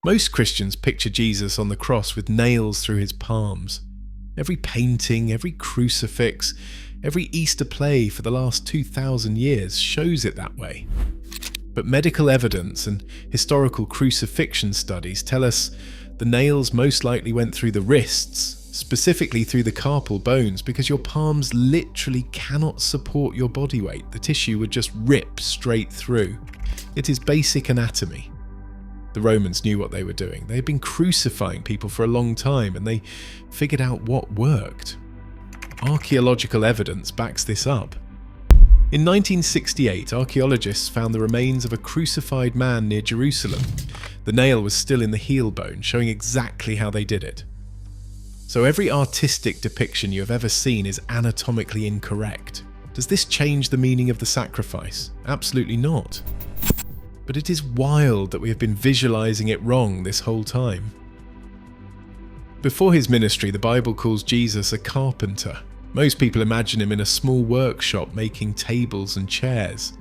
Most Christians picture Jesus on the cross with nails through his palms. Every painting, every crucifix, every Easter play for the last 2,000 years shows it that way. But medical evidence and historical crucifixion studies tell us the nails most likely went through the wrists, specifically through the carpal bones, because your palms literally cannot support your body weight. The tissue would just rip straight through. It is basic anatomy. The Romans knew what they were doing. They had been crucifying people for a long time, and they figured out what worked. Archaeological evidence backs this up. In 1968, archaeologists found the remains of a crucified man near Jerusalem. The nail was still in the heel bone, showing exactly how they did it. So every artistic depiction you have ever seen is anatomically incorrect. Does this change the meaning of the sacrifice? Absolutely not. But it is wild that we have been visualizing it wrong this whole time. Before his ministry, the Bible calls Jesus a carpenter. Most people imagine him in a small workshop making tables and chairs.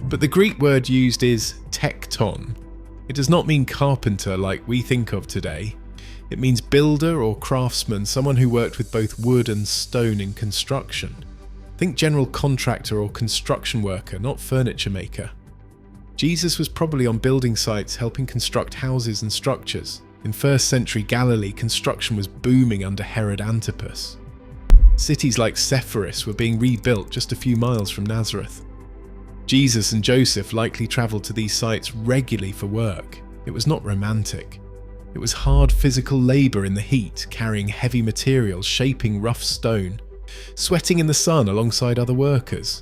But the Greek word used is tekton. It does not mean carpenter like we think of today. It means builder or craftsman, someone who worked with both wood and stone in construction. Think general contractor or construction worker, not furniture maker. Jesus was probably on building sites helping construct houses and structures. In 1st century Galilee, construction was booming under Herod Antipas. Cities like Sepphoris were being rebuilt just a few miles from Nazareth. Jesus and Joseph likely travelled to these sites regularly for work. It was not romantic. It was hard physical labour in the heat, carrying heavy materials, shaping rough stone, sweating in the sun alongside other workers.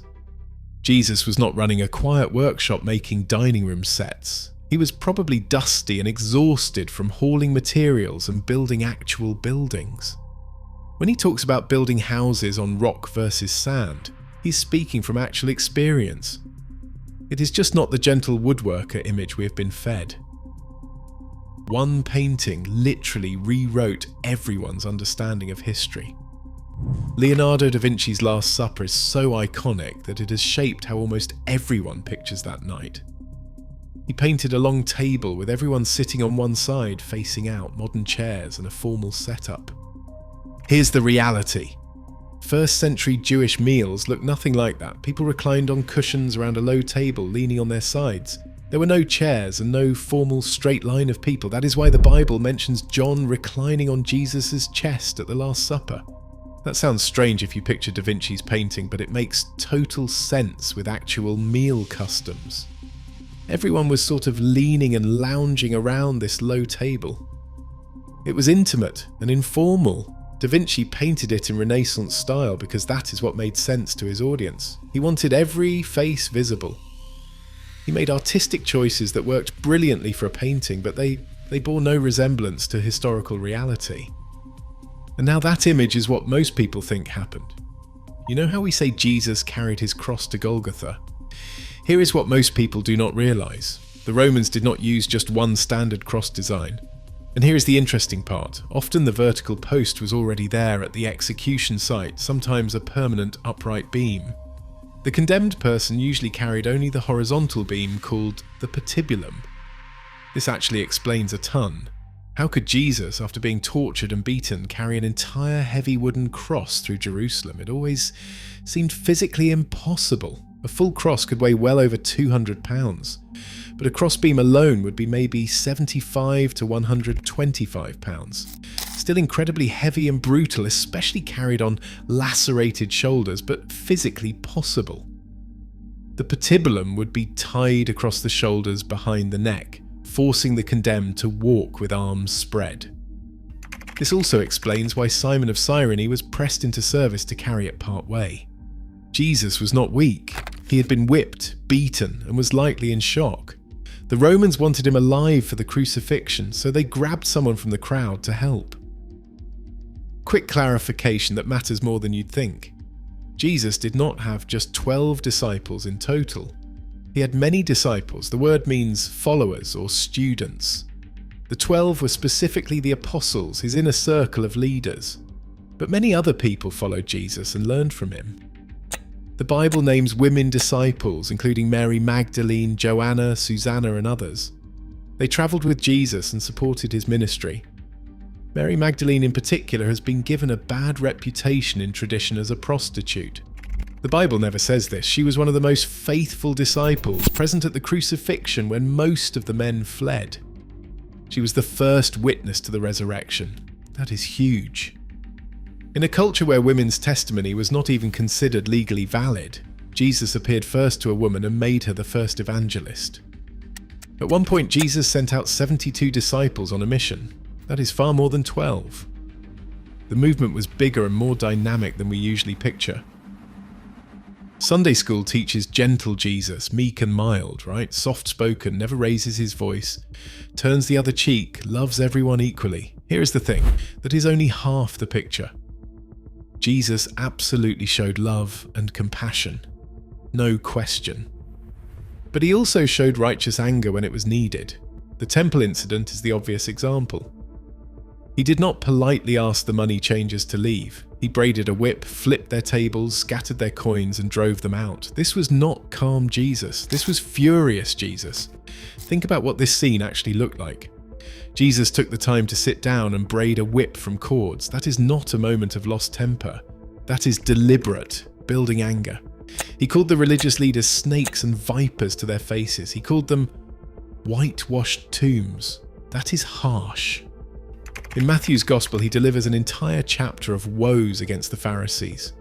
Jesus was not running a quiet workshop making dining room sets. He was probably dusty and exhausted from hauling materials and building actual buildings. When he talks about building houses on rock versus sand, he's speaking from actual experience. It is just not the gentle woodworker image we have been fed. One painting literally rewrote everyone's understanding of history. Leonardo da Vinci's Last Supper is so iconic that it has shaped how almost everyone pictures that night. He painted a long table with everyone sitting on one side facing out, modern chairs and a formal setup. Here's the reality. 1st century Jewish meals looked nothing like that. People reclined on cushions around a low table, leaning on their sides. There were no chairs and no formal straight line of people. That is why the Bible mentions John reclining on Jesus' chest at the Last Supper. That sounds strange if you picture Da Vinci's painting, but it makes total sense with actual meal customs. Everyone was sort of leaning and lounging around this low table. It was intimate and informal. Da Vinci painted it in Renaissance style because that is what made sense to his audience. He wanted every face visible. He made artistic choices that worked brilliantly for a painting, but they bore no resemblance to historical reality. And now that image is what most people think happened. You know how we say Jesus carried his cross to Golgotha? Here is what most people do not realise. The Romans did not use just one standard cross design. And here is the interesting part. Often the vertical post was already there at the execution site, sometimes a permanent upright beam. The condemned person usually carried only the horizontal beam called the patibulum. This actually explains a ton. How could Jesus, after being tortured and beaten, carry an entire heavy wooden cross through Jerusalem? It always seemed physically impossible. A full cross could weigh well over 200 pounds, but a crossbeam alone would be maybe 75 to 125 pounds. Still incredibly heavy and brutal, especially carried on lacerated shoulders, but physically possible. The patibulum would be tied across the shoulders behind the neck, forcing the condemned to walk with arms spread. This also explains why Simon of Cyrene was pressed into service to carry it part way. Jesus was not weak. He had been whipped, beaten, and was likely in shock. The Romans wanted him alive for the crucifixion, so they grabbed someone from the crowd to help. Quick clarification that matters more than you'd think. Jesus did not have just 12 disciples in total. He had many disciples. The word means followers or students. The 12 were specifically the apostles, his inner circle of leaders. But many other people followed Jesus and learned from him. The Bible names women disciples, including Mary Magdalene, Joanna, Susanna, and others. They travelled with Jesus and supported his ministry. Mary Magdalene in particular has been given a bad reputation in tradition as a prostitute. The Bible never says this. She was one of the most faithful disciples, present at the crucifixion when most of the men fled. She was the first witness to the resurrection. That is huge. In a culture where women's testimony was not even considered legally valid, Jesus appeared first to a woman and made her the first evangelist. At one point, Jesus sent out 72 disciples on a mission. That is far more than 12. The movement was bigger and more dynamic than we usually picture. Sunday school teaches gentle Jesus, meek and mild, right? Soft-spoken, never raises his voice, turns the other cheek, loves everyone equally. Here is the thing, that is only half the picture. Jesus absolutely showed love and compassion. No question. But he also showed righteous anger when it was needed. The temple incident is the obvious example. He did not politely ask the money changers to leave. He braided a whip, flipped their tables, scattered their coins, and drove them out. This was not calm Jesus. This was furious Jesus. Think about what this scene actually looked like. Jesus took the time to sit down and braid a whip from cords. That is not a moment of lost temper. That is deliberate, building anger. He called the religious leaders snakes and vipers to their faces. He called them whitewashed tombs. That is harsh. In Matthew's Gospel, he delivers an entire chapter of woes against the Pharisees.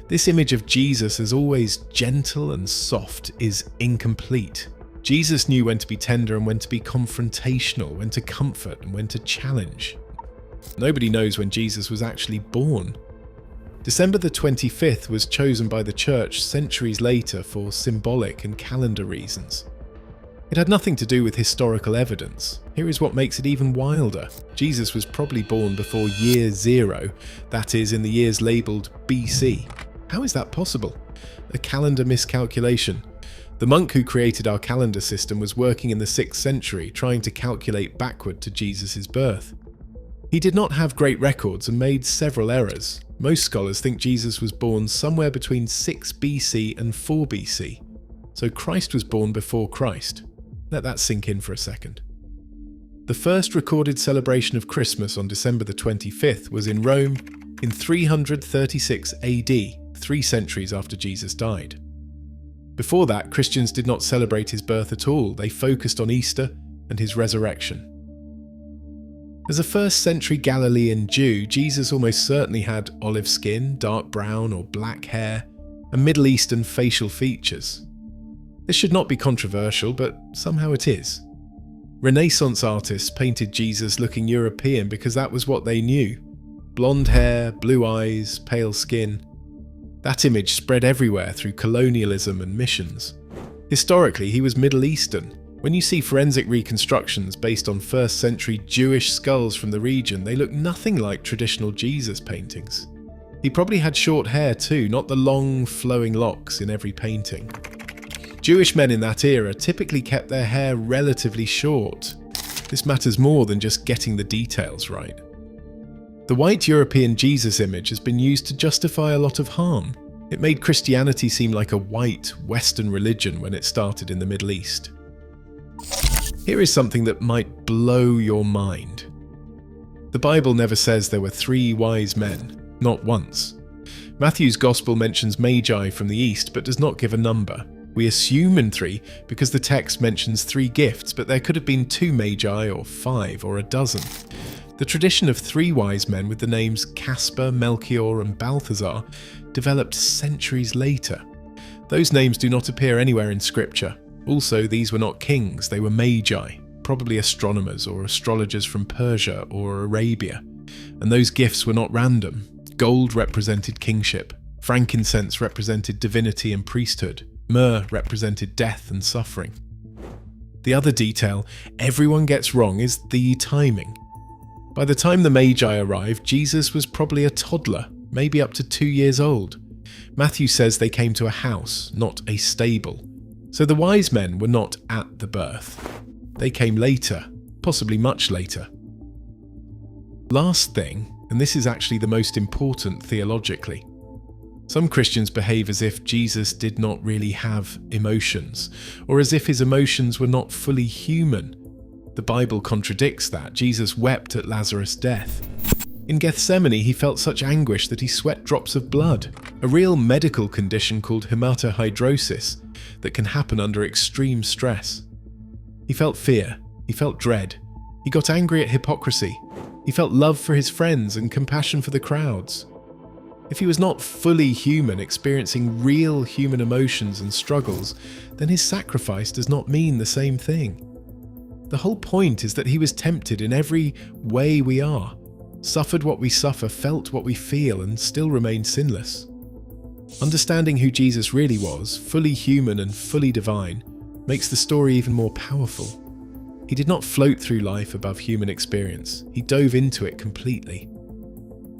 This image of Jesus as always gentle and soft is incomplete. Jesus knew when to be tender and when to be confrontational, when to comfort and when to challenge. Nobody knows when Jesus was actually born. December the 25th was chosen by the church centuries later for symbolic and calendar reasons. It had nothing to do with historical evidence. Here is what makes it even wilder. Jesus was probably born before year 0, that is, in the years labelled BC. How is that possible? A calendar miscalculation. The monk who created our calendar system was working in the 6th century, trying to calculate backward to Jesus' birth. He did not have great records and made several errors. Most scholars think Jesus was born somewhere between 6 BC and 4 BC. So Christ was born before Christ. Let that sink in for a second. The first recorded celebration of Christmas on December the 25th was in Rome in 336 AD, 3 centuries after Jesus died. Before that, Christians did not celebrate his birth at all. They focused on Easter and his resurrection. As a 1st century Galilean Jew, Jesus almost certainly had olive skin, dark brown or black hair, and Middle Eastern facial features. This should not be controversial, but somehow it is. Renaissance artists painted Jesus looking European because that was what they knew. Blonde hair, blue eyes, pale skin. That image spread everywhere through colonialism and missions. Historically, he was Middle Eastern. When you see forensic reconstructions based on 1st century Jewish skulls from the region, they look nothing like traditional Jesus paintings. He probably had short hair too, not the long, flowing locks in every painting. Jewish men in that era typically kept their hair relatively short. This matters more than just getting the details right. The white European Jesus image has been used to justify a lot of harm. It made Christianity seem like a white, Western religion when it started in the Middle East. Here is something that might blow your mind. The Bible never says there were 3 wise men, not once. Matthew's Gospel mentions magi from the east but does not give a number. We assume in 3 because the text mentions 3 gifts, but there could have been 2 magi or 5 or a dozen. The tradition of 3 wise men with the names Caspar, Melchior and Balthazar developed centuries later. Those names do not appear anywhere in scripture. Also, these were not kings, they were magi, probably astronomers or astrologers from Persia or Arabia. And those gifts were not random. Gold represented kingship, frankincense represented divinity and priesthood, myrrh represented death and suffering. The other detail everyone gets wrong is the timing. By the time the Magi arrived, Jesus was probably a toddler, maybe up to 2 years old. Matthew says they came to a house, not a stable. So the wise men were not at the birth. They came later, possibly much later. Last thing, and this is actually the most important theologically. Some Christians behave as if Jesus did not really have emotions, or as if his emotions were not fully human. The Bible contradicts that. Jesus wept at Lazarus' death. In Gethsemane, he felt such anguish that he sweat drops of blood, a real medical condition called hematohydrosis that can happen under extreme stress. He felt fear, he felt dread, he got angry at hypocrisy, he felt love for his friends and compassion for the crowds. If he was not fully human, experiencing real human emotions and struggles, then his sacrifice does not mean the same thing. The whole point is that he was tempted in every way we are, suffered what we suffer, felt what we feel, and still remained sinless. Understanding who Jesus really was, fully human and fully divine, makes the story even more powerful. He did not float through life above human experience. He dove into it completely.